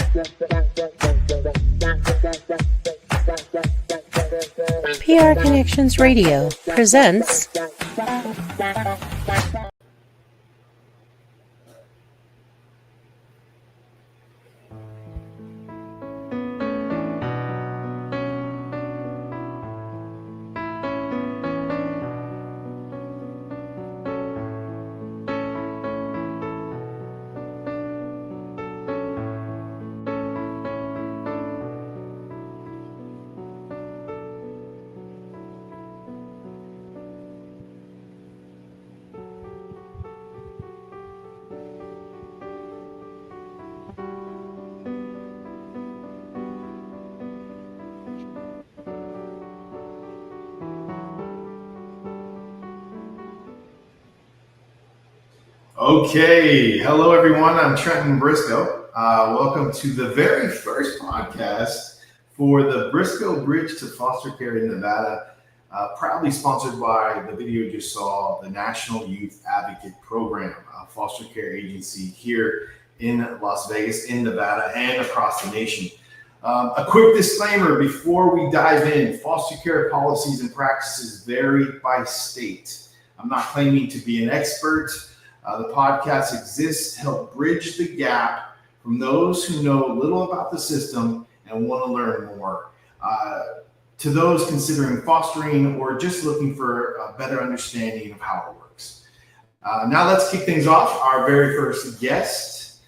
PR Connections Radio presents Okay, hello everyone. I'm Trenton Briscoe. Welcome to the very first podcast for the Briscoe Bridge to Foster Care in Nevada, proudly sponsored by the video you just saw, the National Youth Advocate Program, a foster care agency here in Las Vegas, in Nevada, and across the nation. A quick disclaimer before we dive in: foster care policies and practices vary by state. I'm not claiming to be an expert. The podcast exists to help bridge the gap from those who know little about the system and want to learn more, to those considering fostering or just looking for a better understanding of how it works. Now let's kick things off. Our very first guest,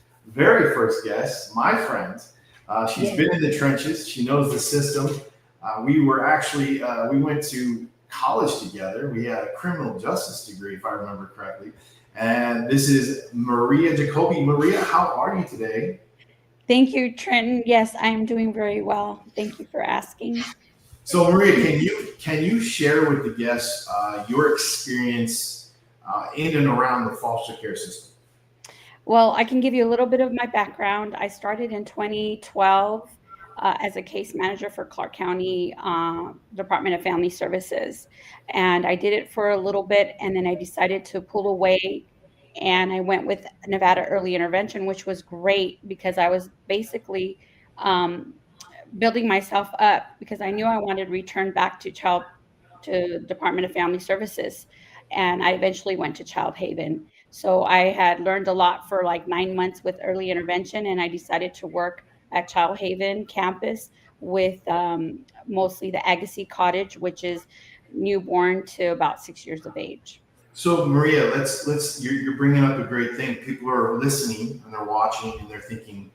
my friend. She's been in the trenches. She knows the system. We went to college together. We had a criminal justice degree, if I remember correctly. And this is Maria Jacobi. Maria, how are you today? Thank you, Trenton. Yes, I am doing very well. Thank you for asking. So, Maria, can you share with the guests your experience in and around the foster care system? Well, I can give you a little bit of my background. I started in 2012 as a case manager for Clark County Department of Family Services. And I did it for a little bit, and then I decided to pull away, and I went with Nevada Early Intervention, which was great because I was basically building myself up because I knew I wanted to return back to Department of Family Services. And I eventually went to Child Haven. So I had learned a lot for like 9 months with early intervention, and I decided to work at Child Haven campus with mostly the Agassi Cottage, which is newborn to about 6 years of age. So Maria, you're bringing up a great thing. People are listening and they're watching and they're thinking,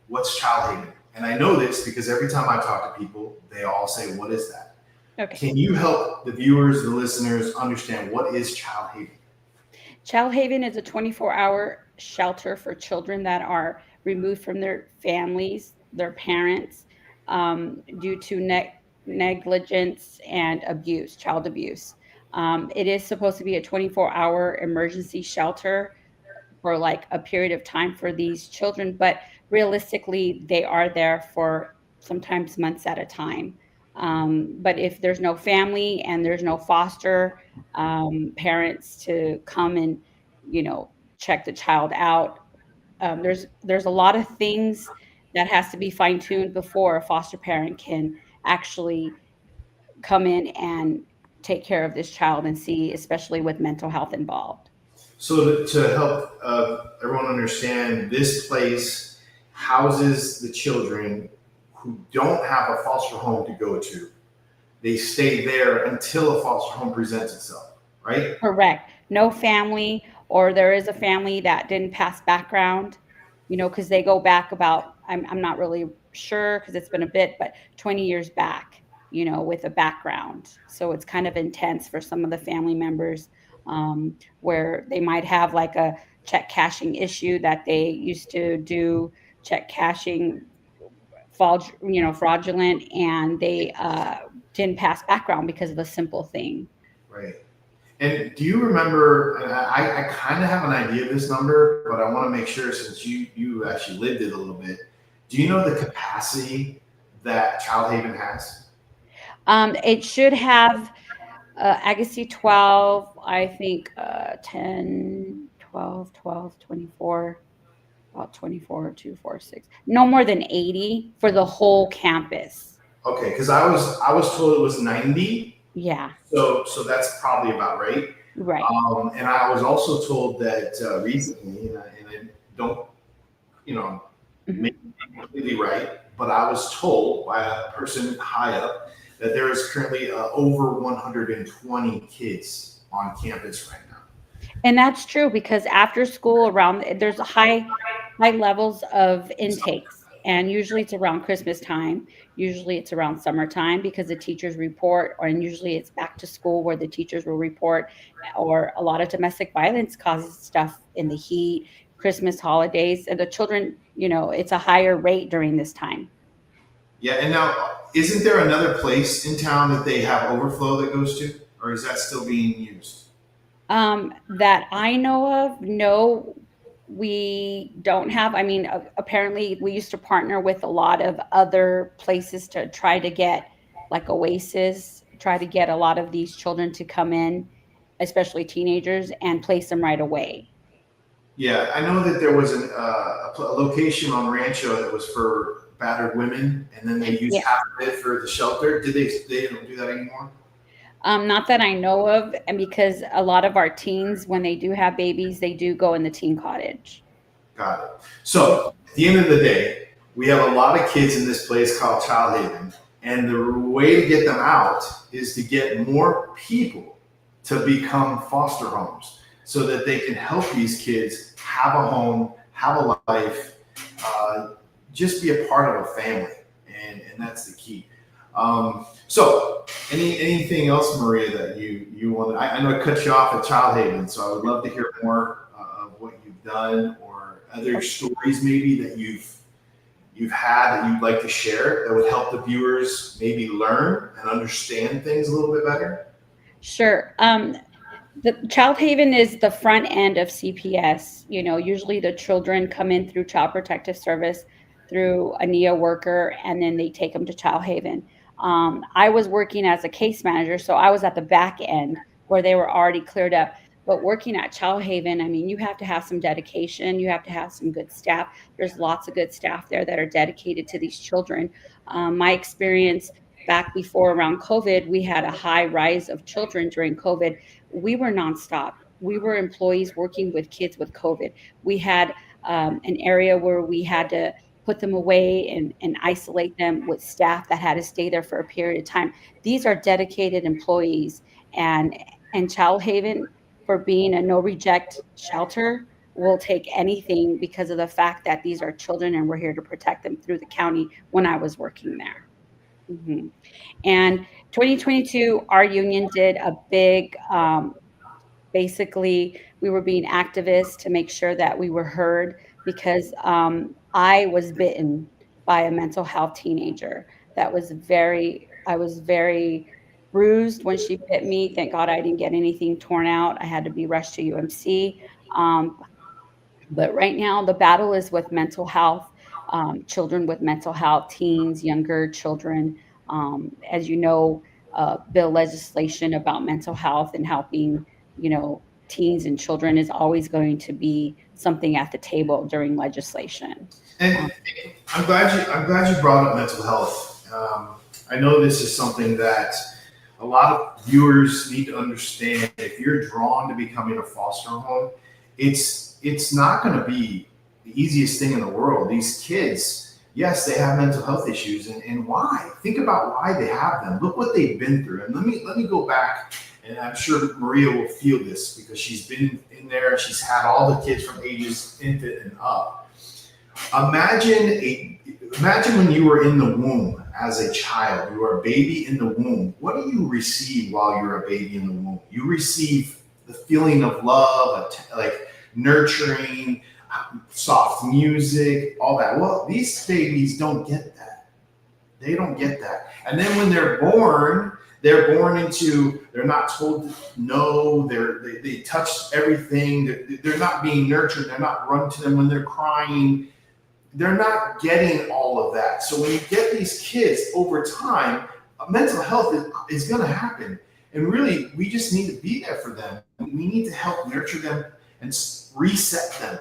what's Child Haven? And I know this because every time I talk to people, they all say, what is that? Okay. Can you help the viewers, the listeners understand what is Child Haven? Child Haven is a 24-hour shelter for children that are removed from their families, their parents, due to negligence and abuse, child abuse. It is supposed to be a 24-hour emergency shelter for like a period of time for these children, but realistically, they are there for sometimes months at a time. But if there's no family and there's no foster parents to come and, check the child out, there's a lot of things that has to be fine-tuned before a foster parent can actually come in and take care of this child and see, especially with mental health involved. So to help everyone understand, this place houses the children who don't have a foster home to go to. They stay there until a foster home presents itself, right? Correct. No family, or there is a family that didn't pass background, because they go back about, I'm not really sure because it's been a bit, but 20 years back, with a background. So it's kind of intense for some of the family members where they might have like a check cashing issue that they used to do check cashing fraudulent, and they didn't pass background because of a simple thing. Right. And do you remember, and I kind of have an idea of this number, but I want to make sure, since you actually lived it a little bit, do you know the capacity that Child Haven has? It should have Agassi 12, I think 10, 12, 24. about 24, 246. No more than 80 for the whole campus. Okay, because I was told it was 90, Yeah, so that's probably about right. right. And I was also told that recently, and I don't, you know, make Mhm. it completely right, but I was told by a person high up that there is currently over 120 kids on campus right now. And that's true because after school around there's a high levels of intakes, and usually it's around Christmas time, usually it's around summertime because the teachers report, or and usually it's back to school where the teachers will report, or a lot of domestic violence causes stuff in the heat, Christmas holidays, and the children, it's a higher rate during this time. Yeah, and now isn't there another place in town that they have overflow that goes to, or is that still being used? That I know of, no, we don't have. I mean, apparently, we used to partner with a lot of other places to try to get, like Oasis, try to get a lot of these children to come in, especially teenagers, and place them right away. Yeah, I know that there was a location on Rancho that was for battered women, and then they used Yeah. half of it for the shelter. Did they don't do that anymore? Not that I know of, and because a lot of our teens, when they do have babies, they do go in the teen cottage. Got it. Yeah. So at the end of the day, we have a lot of kids in this place called Child Haven, and the way to get them out is to get more people to become foster homes so that they can help these kids have a home, have a life, uh, just be a part of a family, and that's the key. So, anything else, Maria, that you want? I know I cut you off at Child Haven, so I would love to hear more of what you've done or other stories maybe that you've had that you'd like to share that would help the viewers maybe learn and understand things a little bit better. Sure. The Child Haven is the front end of CPS. Usually the children come in through Child Protective Service, through a NEA worker, and then they take them to Child Haven. I was working as a case manager, so I was at the back end where they were already cleared up. But working at Child Haven, I mean, you have to have some dedication. You have to have some good staff. There's lots of good staff there that are dedicated to these children. My experience back before around COVID, we had a high rise of children during COVID. We were nonstop. We were employees working with kids with COVID. We had an area where we had to put them away and isolate them with staff that had to stay there for a period of time. These are dedicated employees, and Child Haven, for being a no reject shelter, will take anything because of the fact that these are children and we're here to protect them through the county when I was working there. Mhm. And 2022, our union did a big, basically, we were being activists to make sure that we were heard because I was bitten by a mental health teenager I was very bruised when she bit me. Thank God I didn't get anything torn out. I had to be rushed to UMC. Um, but right now, the battle is with mental health, children with mental health, teens, younger children. As you know, bill legislation about mental health and helping, teens and children is always going to be something at the table during legislation. Um, And I'm glad you brought up mental health. I know this is something that a lot of viewers need to understand. If you're drawn to becoming a foster home, it's not going to be the easiest thing in the world. These kids, yes, they have mental health issues, and why? Think about why they have them. Look what they've been through. And let me go back, and I'm sure Maria will feel this because she's been in there. She's had all the kids from ages infant and up. Imagine when you were in the womb as a child. You were a baby in the womb. What do you receive while you're a baby in the womb? You receive the feeling of love, like nurturing, soft music, all that. Well, these babies don't get that. They don't get that. And then when they're born into, they're not told no, they touch everything. They're not being nurtured. They're not run to them when they're crying. They're not getting all of that. So when you get these kids over time, mental health is going to happen. And really, we just need to be there for them. We need to help nurture them and reset them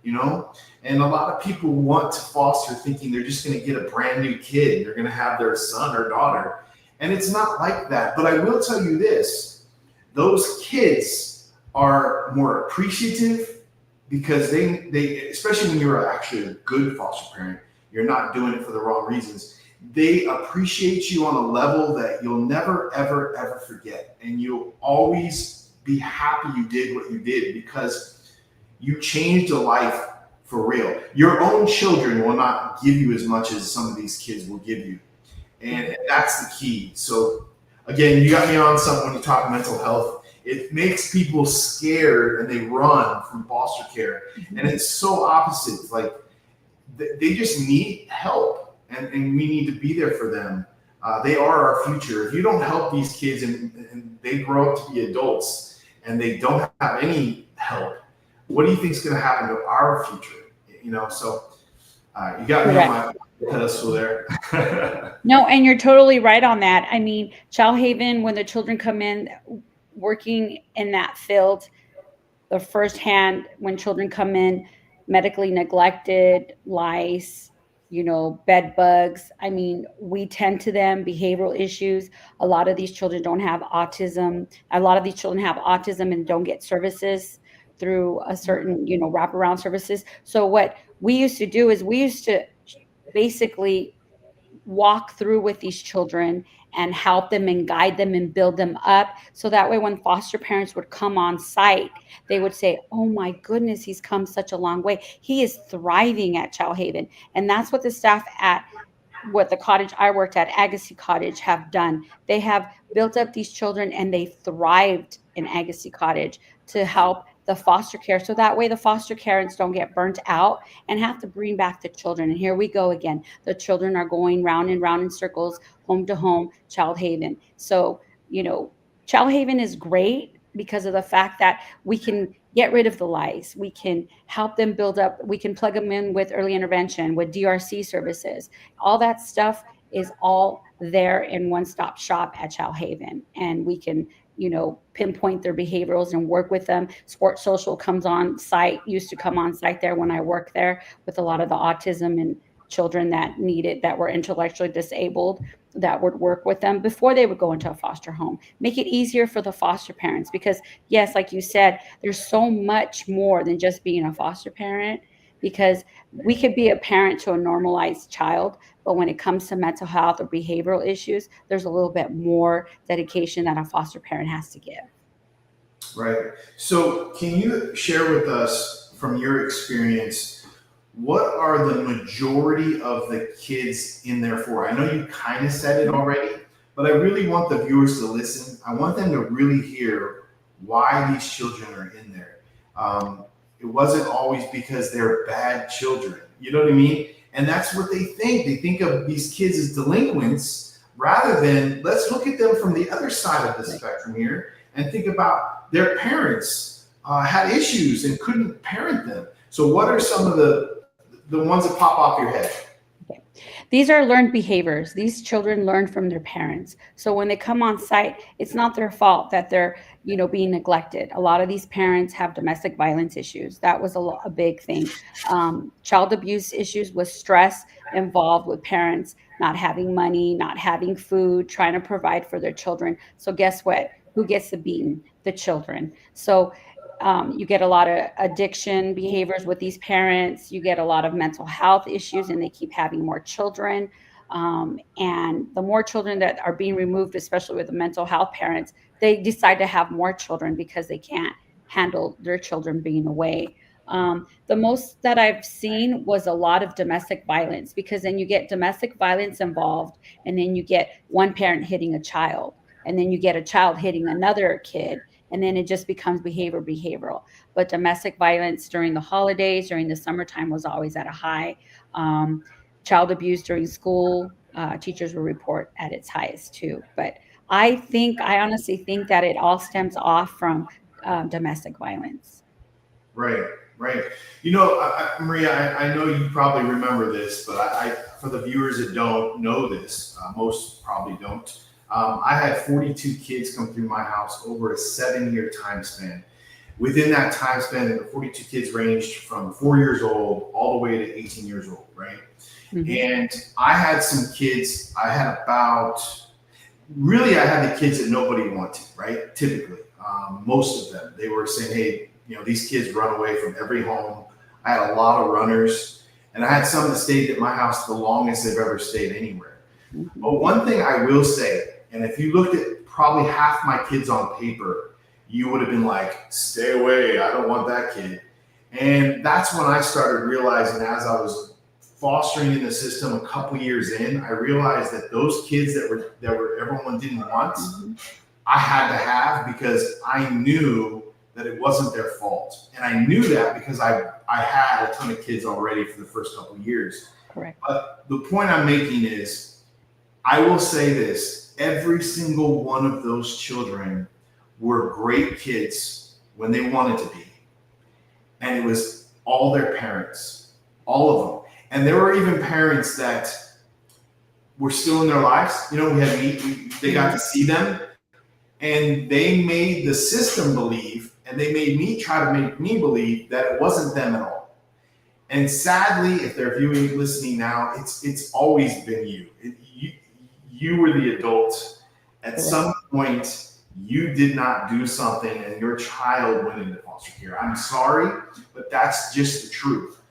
you know? And a lot of people want to foster thinking they're just going to get a brand new kid. They're going to have their son or daughter. And it's not like that. But I will tell you this, those kids are more appreciative because they especially when you're actually a good foster parent, you're not doing it for the wrong reasons. They appreciate you on a level that you'll never, ever, ever forget. And you'll always be happy you did what you did because you changed a life for real. Your own children will not give you as much as some of these kids will give you. And that's the key. So again, you got me on something when you talk mental health. It makes people scared and they run from foster care. And it's so opposite. It's like they just need help and we need to be there for them. They are our future. If you don't help these kids and they grow up to be adults and they don't have any help, what do you think is going to happen to our future? You know, so you got me on my pedestal there. No, and you're totally right on that. I mean, Child Haven, when the children come in working in that field, the firsthand when children come in medically neglected, lice, bed bugs. I mean, we tend to them, behavioral issues. A lot of these children don't have autism. A lot of these children have autism and don't get services through a certain, wraparound services. So what we used to do is we used to basically walk through with these children and help them and guide them and build them up. So that way, when foster parents would come on site, they would say, oh my goodness, he's come such a long way. He is thriving at Child Haven. And that's what the staff at what the cottage I worked at, Agassiz Cottage, have done. They have built up these children and they thrived in Agassiz Cottage to help the foster care. So that way the foster parents don't get burnt out and have to bring back the children. And here we go again. The children are going round and round in circles, home to home, Child Haven. So, Child Haven is great because of the fact that we can get rid of the lice. We can help them build up. We can plug them in with early intervention, with DRC services. All that stuff is all there in one-stop shop at Child Haven. And we can, pinpoint their behaviorals and work with them. Sport Social comes on site, used to come on site there when I worked there with a lot of the autism and children that were intellectually disabled, that would work with them before they would go into a foster home. Make it easier for the foster parents because, yes, like you said, there's so much more than just being a foster parent, because we could be a parent to a normalized child, but when it comes to mental health or behavioral issues, there's a little bit more dedication that a foster parent has to give. Right. So can you share with us from your experience, what are the majority of the kids in there for? I know you kind of said it already, but I really want the viewers to listen. I want them to really hear why these children are in there. It wasn't always because they're bad children. You know what I mean? And that's what they think. They think of these kids as delinquents rather than let's look at them from the other side of the spectrum here and think about their parents had issues and couldn't parent them. So what are some of the ones that pop off your head? Okay. These are learned behaviors. These children learn from their parents. So when they come on site, it's not their fault that they're, being neglected. A lot of these parents have domestic violence issues. That was a big thing. Child abuse issues with stress involved with parents not having money, not having food, trying to provide for their children. So guess what? Who gets the beating? The children. So you get a lot of addiction behaviors with these parents. You get a lot of mental health issues, and they keep having more children. And the more children that are being removed, especially with the mental health parents, they decide to have more children because they can't handle their children being away. The most that I've seen was a lot of domestic violence, because then you get domestic violence involved, and then you get one parent hitting a child, and then you get a child hitting another kid. And then it just becomes behavioral. But domestic violence during the holidays, during the summertime, was always at a high. Child abuse during school, teachers will report at its highest too. But I honestly think that it all stems off from domestic violence. Right. Maria, I know you probably remember this, but I for the viewers that don't know this, most probably don't. I had 42 kids come through my house over a 7-year time span. Within that time span, the 42 kids ranged from 4 years old all the way to 18 years old, right? And I had some kids, I had the kids that nobody wanted, right? Typically, most of them, they were saying, hey, these kids run away from every home. I had a lot of runners, and I had some that stayed at my house the longest they've ever stayed anywhere. But one thing I will say, and if you looked at probably half my kids on paper, you would have been like, stay away, I don't want that kid. And that's when I started realizing, as I was fostering in the system a couple years in, I realized that those kids that were everyone didn't want, I had to have, because I knew that it wasn't their fault. And I knew that because I had a ton of kids already for the first couple of years. Correct. But the point I'm making is, I will say this, every single one of those children were great kids when they wanted to be. And it was all their parents, all of them. And there were even parents that were still in their lives. They got to see them, and they made the system believe, and they made me try to make me believe that it wasn't them at all. And sadly, if they're viewing, listening now, it's always been you. You were the adult. At some point, you did not do something and your child went into foster care. I'm sorry, but that's just the truth.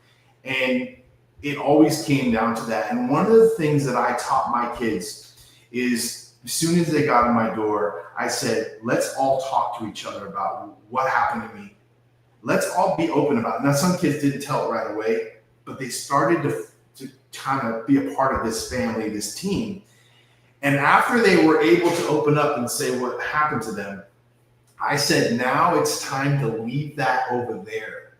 And it always came down to that. And one of the things that I taught my kids is, as soon as they got in my door, I said, let's all talk to each other about what happened to me. Let's all be open about it. Now, some kids didn't tell it right away, but they started to kind of be a part of this family, this team. And after they were able to open up and say what happened to them, I said, now it's time to leave that over there,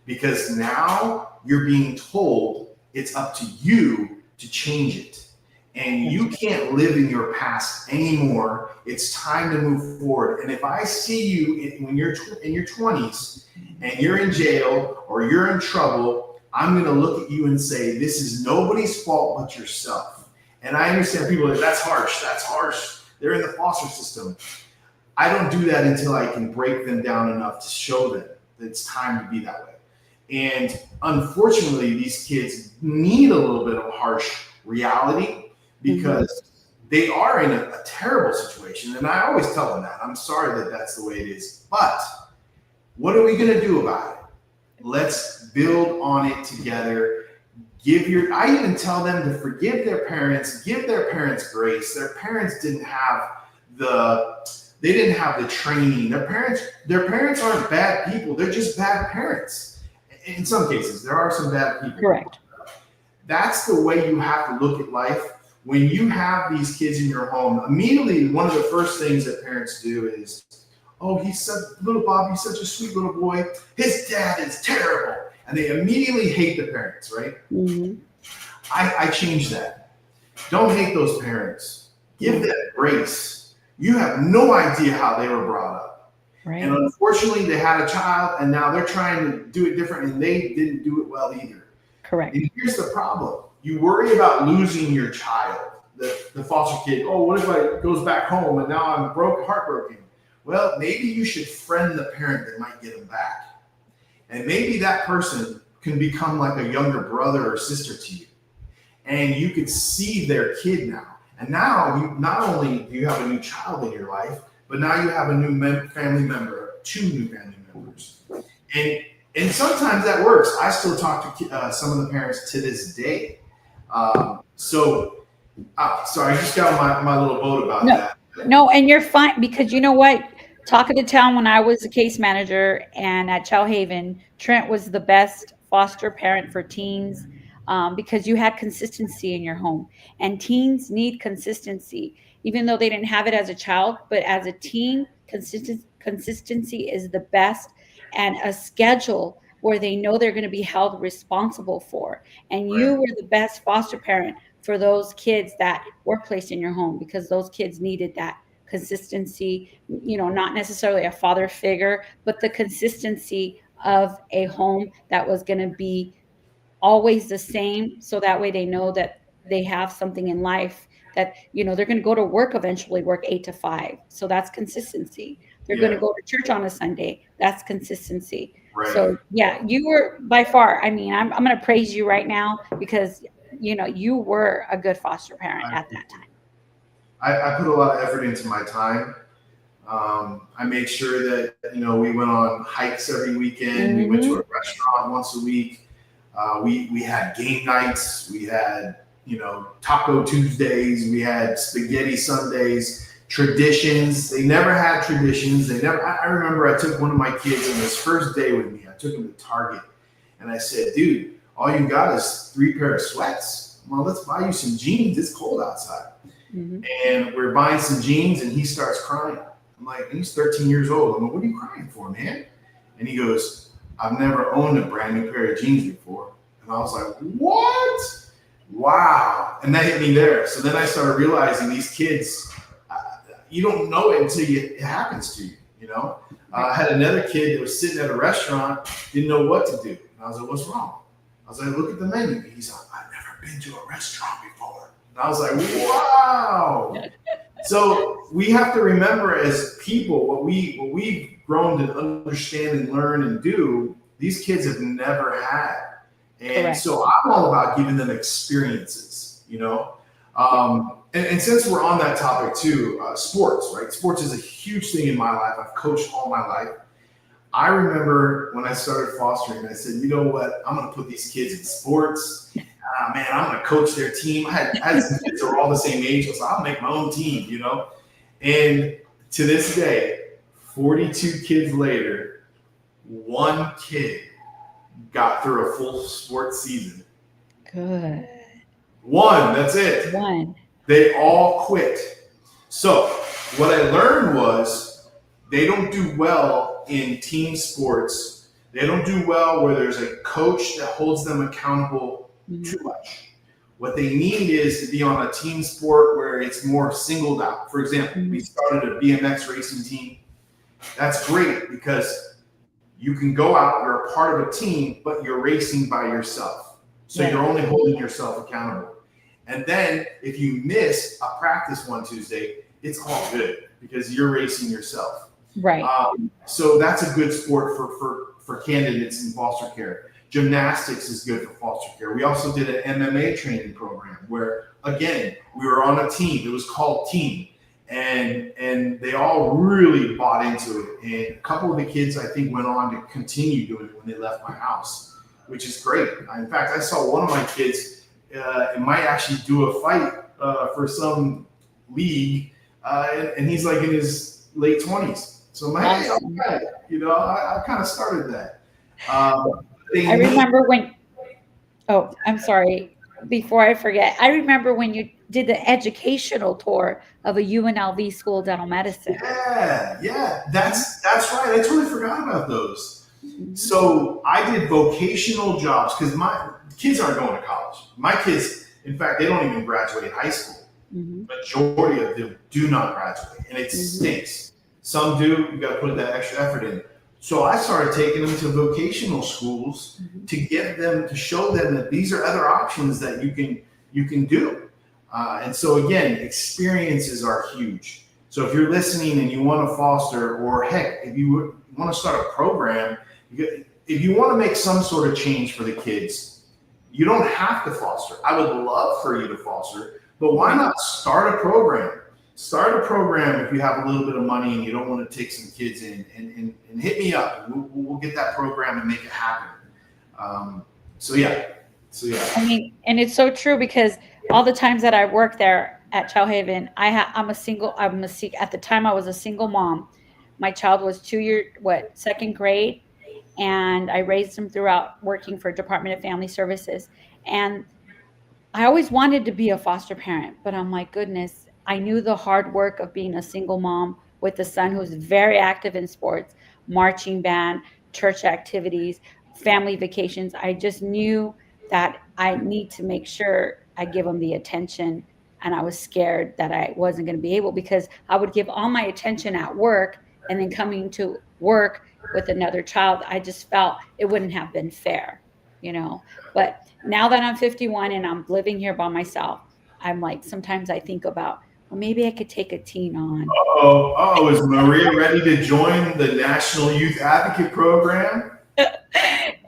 because now you're being told it's up to you to change it. And you can't live in your past anymore. It's time to move forward. And if I see you when you're in your 20s and you're in jail or you're in trouble, I'm going to look at you and say, this is nobody's fault but yourself. And I understand people are like, that's harsh. They're in the foster system. I don't do that until I can break them down enough to show them that it's time to be that way. And unfortunately, these kids need a little bit of harsh reality, because they are in a terrible situation. And I always tell them that. I'm sorry that that's the way it is. But what are we going to do about it? Let's build on it together. I even tell them to forgive their parents, give their parents grace. Their parents didn't have the training. Their parents aren't bad people. They're just bad parents. In some cases, there are some bad people. Correct. That's the way you have to look at life. When you have these kids in your home, immediately one of the first things that parents do is, oh, little Bobby's such a sweet little boy. His dad is terrible. And they immediately hate the parents, right? I changed that. Don't hate those parents. Give them grace. You have no idea how they were brought up. Right. And unfortunately, they had a child, and now they're trying to do it different, and they didn't do it well either. Correct. And here's the problem. You worry about losing your child, the foster kid. Oh, what if it goes back home, and now I'm heartbroken? Well, maybe you should friend the parent that might get them back. And maybe that person can become like a younger brother or sister to you. And you could see their kid now. And now, not only do you have a new child in your life, but now you have a new family member, 2 new family members. And sometimes that works. I still talk to some of the parents to this day. Sorry, I just got my little boat about that. No, and you're fine, because you know what? Talk of the town, when I was a case manager and at Chow Haven, Trent was the best foster parent for teens, because you had consistency in your home. And teens need consistency, even though they didn't have it as a child. But as a teen, consistency is the best, and a schedule where they know they're going to be held responsible for. And you were the best foster parent for those kids that were placed in your home, because those kids needed that consistency, not necessarily a father figure, but the consistency of a home that was going to be always the same. So that way they know that they have something in life, that, they're going to go to work, eventually work 8 to 5. So that's consistency. They're going to go to church on a Sunday. That's consistency. Right. So yeah, you were by far, I mean, I'm going to praise you right now because, you know, you were a good foster parent I, at that time. I put a lot of effort into my time. I made sure that, you know, we went on hikes every weekend. We went to a restaurant once a week. We had game nights. We had, you know, Taco Tuesdays. We had spaghetti Sundays. Traditions. They never had traditions. They never. I remember I took one of my kids on his first day with me. I took him to Target, and I said, "Dude, all you got is 3 pair of sweats. Well, let's buy you some jeans. It's cold outside." And we're buying some jeans, and he starts crying. I'm like, he's 13 years old. I'm like, what are you crying for, man? And he goes, I've never owned a brand new pair of jeans before. And I was like, what? Wow. And that hit me there. So then I started realizing these kids, you don't know it until it happens to you, you know? I had another kid that was sitting at a restaurant, didn't know what to do. And I was like, what's wrong? I was like, look at the menu. He's like, I've never been to a restaurant before. And I was like, wow. So we have to remember as people, what we've grown to understand and learn and do, these kids have never had. And Correct. So I'm all about giving them experiences, you know? And since we're on that topic too, sports, right? Sports is a huge thing in my life. I've coached all my life. I remember when I started fostering, I said, you know what? I'm going to put these kids in sports. Man, I'm going to coach their team. I had some kids that were all the same age. So I'll make my own team, you know? And to this day, 42 kids later, one kid got through a full sports season. Good. One, that's it. One. They all quit. So what I learned was they don't do well in team sports. They don't do well where there's a coach that holds them accountable too much. What they need is to be on a team sport where it's more singled out. For example, we started a BMX racing team. That's great because you can go out, you're a part of a team, but you're racing by yourself. So you're only holding yourself accountable. And then if you miss a practice one Tuesday, it's all good because you're racing yourself. Right. So that's a good sport for candidates in foster care. Gymnastics is good for foster care. We also did an MMA training program where, again, we were on a team. It was called Team. And they all really bought into it. And a couple of the kids, I think, went on to continue doing it when they left my house, which is great. In fact, I saw one of my kids, it might actually do a fight for some league, and he's like in his late 20s. So I'm like, hey, all right. You know, I kind of started that. I remember when, oh, I'm sorry. Before I forget, I remember when you did the educational tour of a UNLV school of dental medicine. Yeah, that's right. I totally forgot about those. So I did vocational jobs because my kids aren't going to college. My kids, in fact, they don't even graduate high school. Majority of them do not graduate, and it stinks. Some do. You got to put that extra effort in. So I started taking them to vocational schools to get them to show them that these are other options that you can do. And so again, experiences are huge. So if you're listening and you want to foster, or heck, if you want to start a program, if you want to make some sort of change for the kids, you don't have to foster. I would love for you to foster, but why not start a program? Start a program if you have a little bit of money and you don't want to take some kids in, and hit me up. We'll get that program and make it happen. So yeah. I mean, and it's so true because all the times that I worked there at Chow Haven, at the time I was a single mom. My child was second grade, and I raised him throughout working for Department of Family Services. And I always wanted to be a foster parent, but I'm like, goodness, I knew the hard work of being a single mom with a son who's very active in sports, marching band, church activities, family vacations. I just knew that I need to make sure I give him the attention. And I was scared that I wasn't going to be able, because I would give all my attention at work, and then coming to work with another child, I just felt it wouldn't have been fair, you know. But now that I'm 51 and I'm living here by myself, I'm like, sometimes I think about Well, maybe I could take a teen on. Is Maria ready to join the National Youth Advocate Program?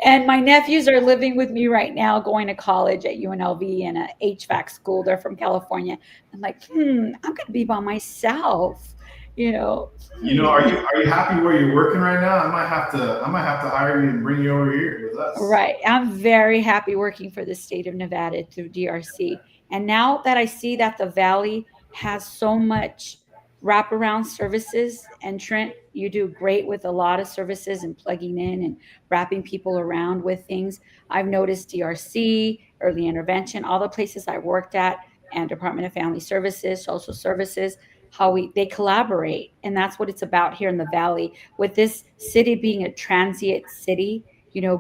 And my nephews are living with me right now, going to college at UNLV in a HVAC school. They're from California. I'm like, I'm going to be by myself. You know, Are you happy where you're working right now? I might have to hire you and bring you over here with us. Right. I'm very happy working for the state of Nevada through DRC. And now that I see that the Valley has so much wraparound services, and Trent, you do great with a lot of services and plugging in and wrapping people around with things. I've noticed DRC, early intervention, all the places I worked at, and Department of Family Services, social services, how they collaborate. And that's what it's about here in the Valley. With this city being a transient city,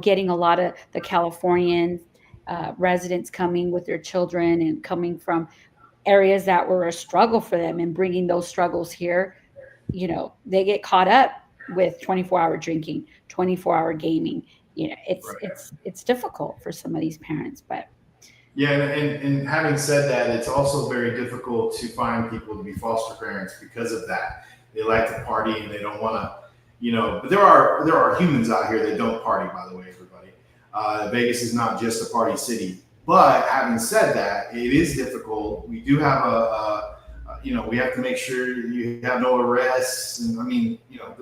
getting a lot of the Californian residents coming with their children and coming from areas that were a struggle for them and bringing those struggles here. They get caught up with 24-hour drinking, 24-hour gaming. It's difficult for some of these parents, but. Yeah, and having said that, it's also very difficult to find people to be foster parents because of that. They like to party and they don't want to. But there are humans out here that don't party, by the way, everybody. Vegas is not just a party city. But having said that, it is difficult. We do have we have to make sure you have no arrests. And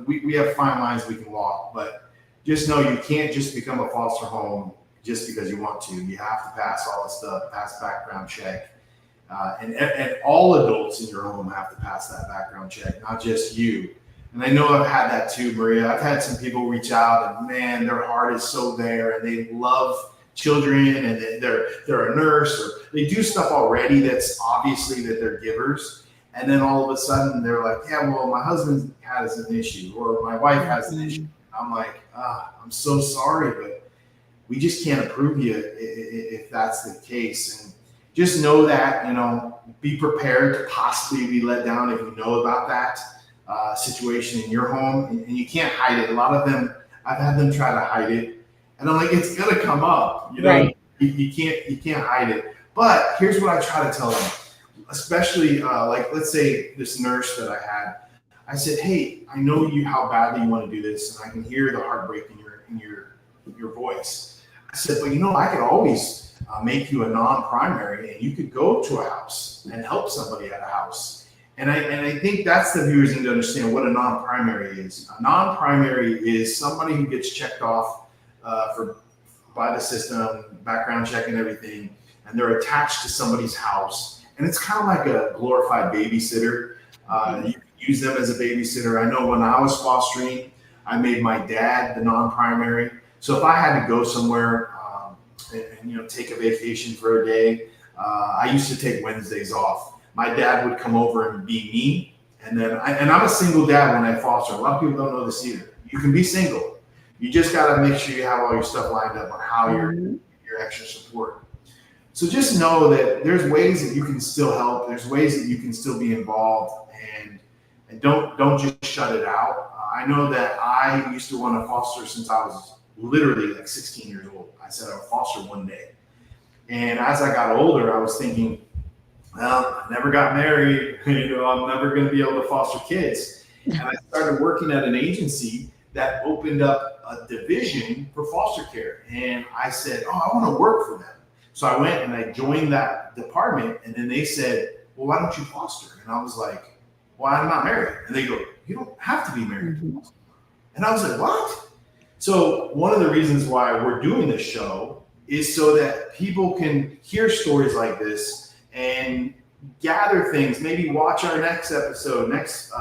we have fine lines we can walk. But just know you can't just become a foster home just because you want to. You have to pass all the stuff, pass background check. And all adults in your home have to pass that background check, not just you. And I know I've had that too, Maria. I've had some people reach out and man, their heart is so there and they love children and they're a nurse or they do stuff already that's obviously that they're givers. And then all of a sudden they're like, yeah, well, my husband has an issue or my wife has an issue. I'm like, I'm so sorry, but we just can't approve you if that's the case. And just know that, be prepared to possibly be let down if you know about that situation in your home, and you can't hide it. A lot of them, I've had them try to hide it, and I'm like, it's gonna come up. Right. You can't hide it. But here's what I try to tell them, especially like let's say this nurse that I had. I said, hey, I know how badly you want to do this, and I can hear the heartbreak in your voice. I said, but I could always make you a non-primary, and you could go to a house and help somebody at a house. And I think that's the viewers need to understand what a non-primary is. A non-primary is somebody who gets checked off by the system, background check and everything, and they're attached to somebody's house. And it's kind of like a glorified babysitter. You can use them as a babysitter. I know when I was fostering, I made my dad the non-primary. So if I had to go somewhere and take a vacation for a day, I used to take Wednesdays off. My dad would come over and be me. And then I'm a single dad when I foster. A lot of people don't know this either. You can be single. You just got to make sure you have all your stuff lined up on how your extra support. So just know that there's ways that you can still help. There's ways that you can still be involved and don't just shut it out. I know that I used to want to foster since I was literally like 16 years old. I said I would foster one day. And as I got older, I was thinking, well, I never got married. I'm never going to be able to foster kids. And I started working at an agency that opened up a division for foster care. And I said, I want to work for them. So I went and I joined that department. And then they said, well, why don't you foster? And I was like, well, I'm not married. And they go, you don't have to be married to foster. And I was like, what? So one of the reasons why we're doing this show is so that people can hear stories like this and gather things, maybe watch our next episode next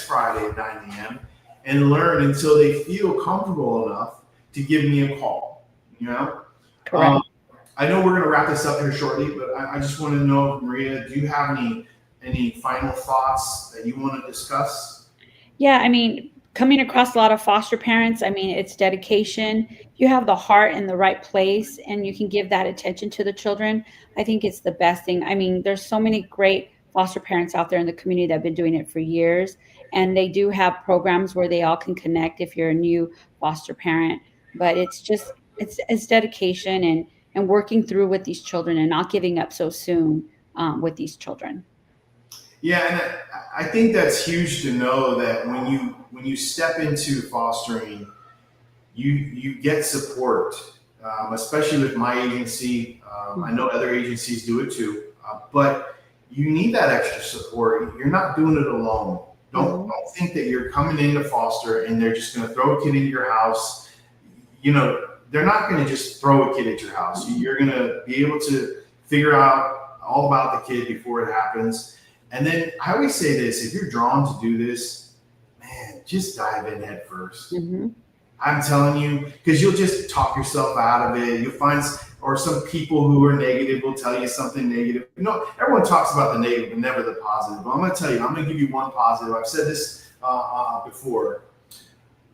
Friday at 9 a.m. and learn until they feel comfortable enough to give me a call. Correct. I know we're going to wrap this up here shortly, but I just want to know, Maria, do you have any final thoughts that you want to discuss? Yeah, coming across a lot of foster parents, it's dedication. You have the heart in the right place and you can give that attention to the children. I think it's the best thing. There's so many great foster parents out there in the community that have been doing it for years. And they do have programs where they all can connect if you're a new foster parent. But it's dedication and working through with these children and not giving up so soon with these children. Yeah, and I think that's huge to know that when you step into fostering, you get support, especially with my agency. I know other agencies do it too, but you need that extra support. You're not doing it alone. Don't think that you're coming in to foster and they're just going to throw a kid into your house. You know, they're not going to just throw a kid at your house. You're going to be able to figure out all about the kid before it happens. And then I always say this: if you're drawn to do this, man, just dive in head first. I'm telling you, because you'll just talk yourself out of it. You'll find, or some people who are negative will tell you something negative. You know, everyone talks about the negative, but never the positive. But I'm going to tell you, I'm going to give you one positive. I've said this before.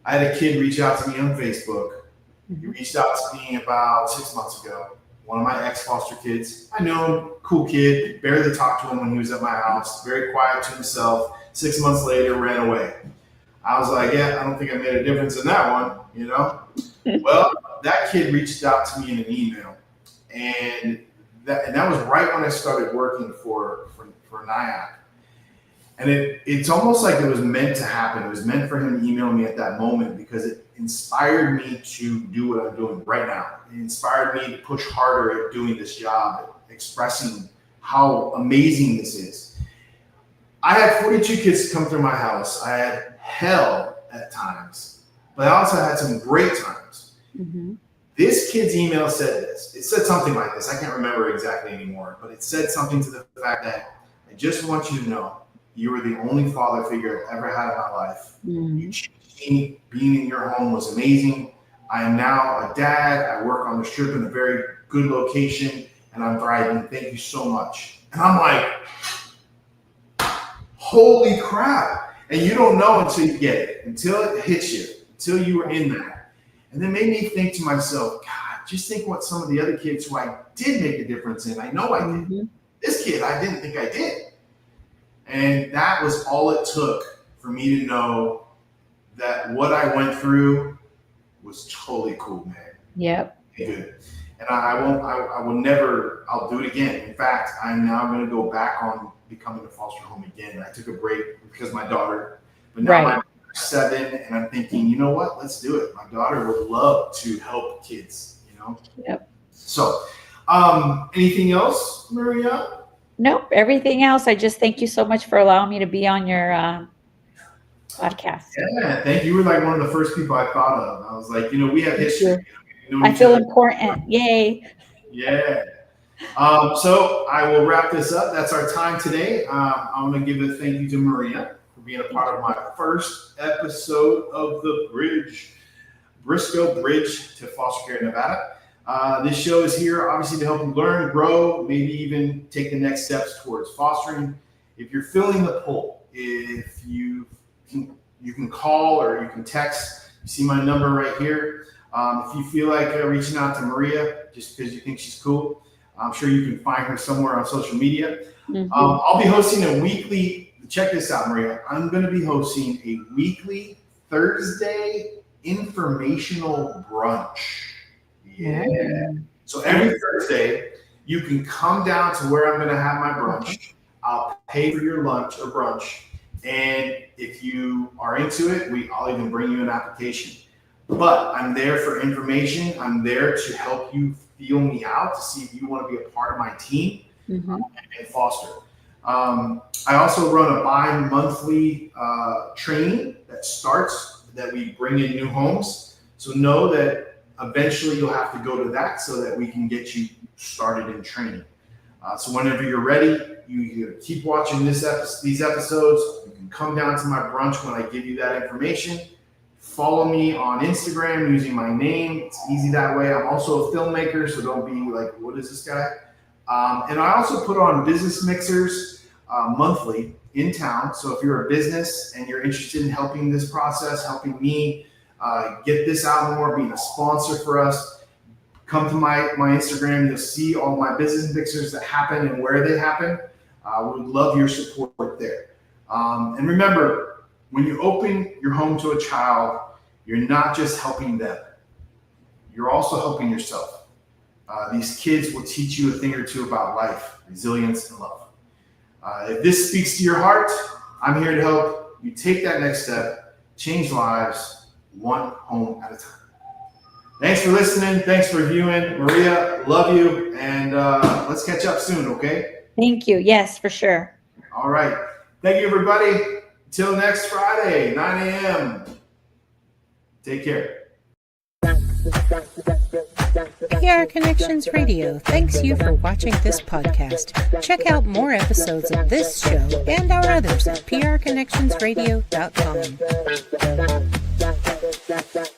I had a kid reach out to me on Facebook. He reached out to me about 6 months ago. One of my ex-foster kids. I know him, cool kid. Barely talked to him when he was at my house. Very quiet to himself. 6 months later, ran away. I was like, yeah, I don't think I made a difference in that one, you know? Well, that kid reached out to me in an email. And that was right when I started working for NIAC. And it's almost like it was meant to happen. It was meant for him to email me at that moment because it inspired me to do what I'm doing right now. It inspired me to push harder at doing this job, expressing how amazing this is. I had 42 kids come through my house. I had hell at times, but I also had some great times. This kid's email said this. It said something like this. I can't remember exactly anymore, but it said something to the fact that I just want you to know you were the only father figure I've ever had in my life. You changed me. Being in your home was amazing. I am now a dad. I work on the strip in a very good location, and I'm thriving. Thank you so much. And I'm like, holy crap. And you don't know until you get it, until it hits you, until you were in that. And then made me think to myself, God, just think what some of the other kids who I did make a difference in. I know I did. This kid, I didn't think I did. And that was all it took for me to know that what I went through was totally cool, man. Yep. Good. And I'll do it again. In fact, I'm now going to go back on becoming a foster home again. I took a break because my daughter, but now I'm 7 and I'm thinking, you know what? Let's do it. My daughter would love to help kids, you know? Yep. So, anything else, Maria? Nope. Everything else. I just thank you so much for allowing me to be on your podcast. Yeah, thank you. You were like one of the first people I thought of. I was like, you know, we have history. I feel important. Yay. Yeah. So I will wrap this up. That's our time today. I'm going to give a thank you to Maria for being a part of my first episode of the Briscoe Bridge to Foster Care Nevada. This show is here obviously to help you learn, grow, maybe even take the next steps towards fostering. If you're feeling the pull, if you can call or you can text. You see my number right here. If you feel like reaching out to Maria just because you think she's cool, I'm sure you can find her somewhere on social media. I'll be hosting a weekly, check this out, Maria. I'm going to be hosting a weekly Thursday informational brunch. Yeah. So every Thursday, you can come down to where I'm going to have my brunch. I'll pay for your lunch or brunch. And if you are into it, I'll even bring you an application. But I'm there for information. I'm there to help you feel me out, to see if you want to be a part of my team and foster. I also run a bi-monthly training that we bring in new homes. So know that eventually you'll have to go to that so that we can get you started in training. So whenever you're ready, you keep watching these episodes. You can come down to my brunch when I give you that information. Follow me on Instagram using my name. It's easy that way. I'm also a filmmaker, so don't be like, what is this guy? And I also put on business mixers monthly in town. So if you're a business and you're interested in helping this process, helping me get this out more, being a sponsor for us, come to my Instagram. You'll see all my business mixers that happen and where they happen. We would love your support there. And remember, when you open your home to a child, you're not just helping them. You're also helping yourself. These kids will teach you a thing or two about life, resilience, and love. If this speaks to your heart, I'm here to help you take that next step, change lives, one home at a time. Thanks for listening. Thanks for viewing. Maria, love you. And let's catch up soon, okay? Thank you. Yes, for sure. All right. Thank you, everybody. Until next Friday, 9 a.m. Take care. PR Connections Radio thanks you for watching this podcast. Check out more episodes of this show and our others at prconnectionsradio.com.